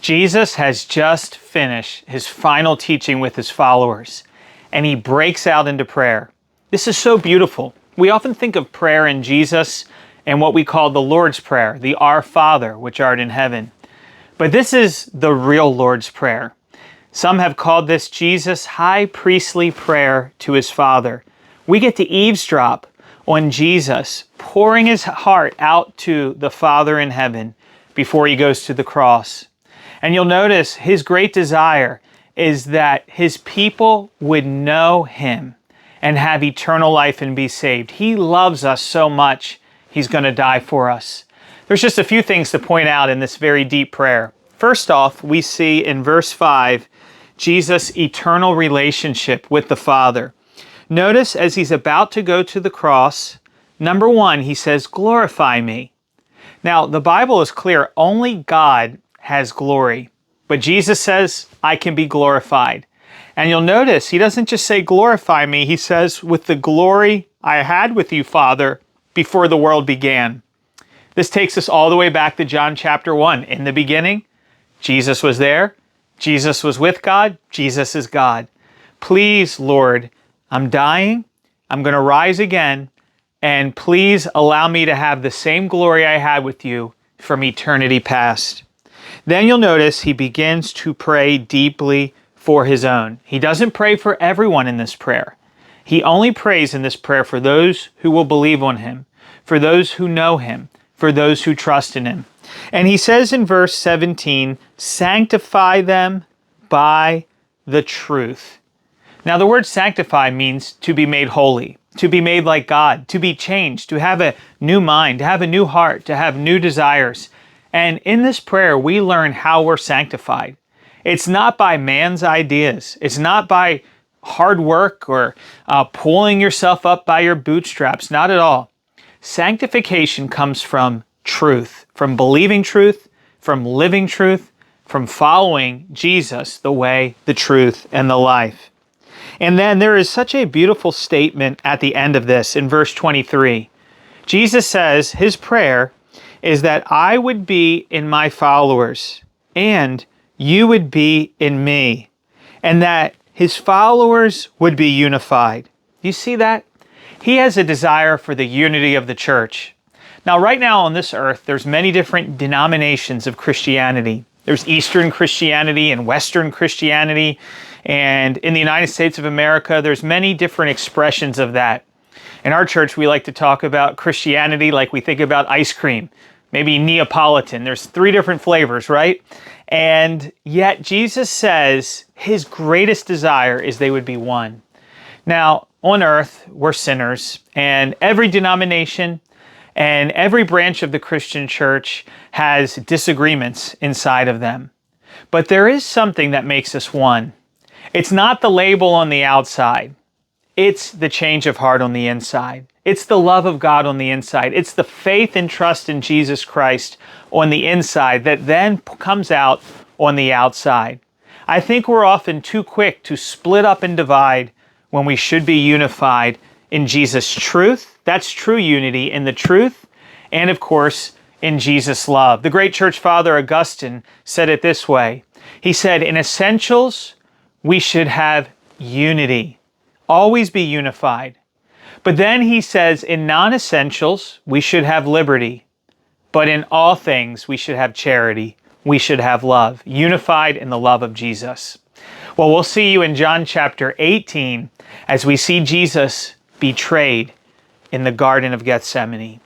Jesus has just finished his final teaching with his followers, and he breaks out into prayer. This is so beautiful. We often think of prayer in Jesus and what we call the Lord's Prayer, the Our Father, which art in heaven. But this is the real Lord's Prayer. Some have called this Jesus' high priestly prayer to his Father. We get to eavesdrop on Jesus pouring his heart out to the Father in heaven before he goes to the cross. And you'll notice his great desire is that his people would know him and have eternal life and be saved. He loves us so much, he's going to die for us. There's just a few things to point out in this very deep prayer. First off, we see in verse 5, Jesus' eternal relationship with the Father. Notice as he's about to go to the cross, number one, he says, glorify me. Now, the Bible is clear, only God has glory. But Jesus says, I can be glorified. And you'll notice, he doesn't just say glorify me, he says, with the glory I had with you, Father, before the world began. This takes us all the way back to John chapter 1. In the beginning, Jesus was there. Jesus was with God. Jesus is God. Please, Lord, I'm dying. I'm going to rise again. And please allow me to have the same glory I had with you from eternity past. Then you'll notice he begins to pray deeply for his own. He doesn't pray for everyone in this prayer. He only prays in this prayer for those who will believe on him, for those who know him, for those who trust in him. And he says in verse 17, sanctify them by the truth. Now the word sanctify means to be made holy, to be made like God, to be changed, to have a new mind, to have a new heart, to have new desires. And in this prayer, we learn how we're sanctified. It's not by man's ideas. It's not by hard work or pulling yourself up by your bootstraps. Not at all. Sanctification comes from truth, from believing truth, from living truth, from following Jesus, the way, the truth, and the life. And then there is such a beautiful statement at the end of this in verse 23. Jesus says his prayer is that I would be in my followers and you would be in me, and that his followers would be unified. You see that? He has a desire for the unity of the church. Now, right now on this earth, there's many different denominations of Christianity. There's Eastern Christianity and Western Christianity, and in the United States of America, there's many different expressions of that. In our church, we like to talk about Christianity like we think about ice cream. Maybe Neapolitan. There's 3 different flavors, right? And yet Jesus says his greatest desire is they would be one. Now, on earth, we're sinners, and every denomination and every branch of the Christian church has disagreements inside of them. But there is something that makes us one. It's not the label on the outside. It's the change of heart on the inside. It's the love of God on the inside. It's the faith and trust in Jesus Christ on the inside that then comes out on the outside. I think we're often too quick to split up and divide when we should be unified in Jesus' truth. That's true unity in the truth, and of course, in Jesus' love. The great church father Augustine said it this way. He said, in essentials, we should have unity. Always be unified. But then he says, in non-essentials, we should have liberty. But in all things, we should have charity. We should have love, unified in the love of Jesus. Well, we'll see you in John chapter 18 as we see Jesus betrayed in the Garden of Gethsemane.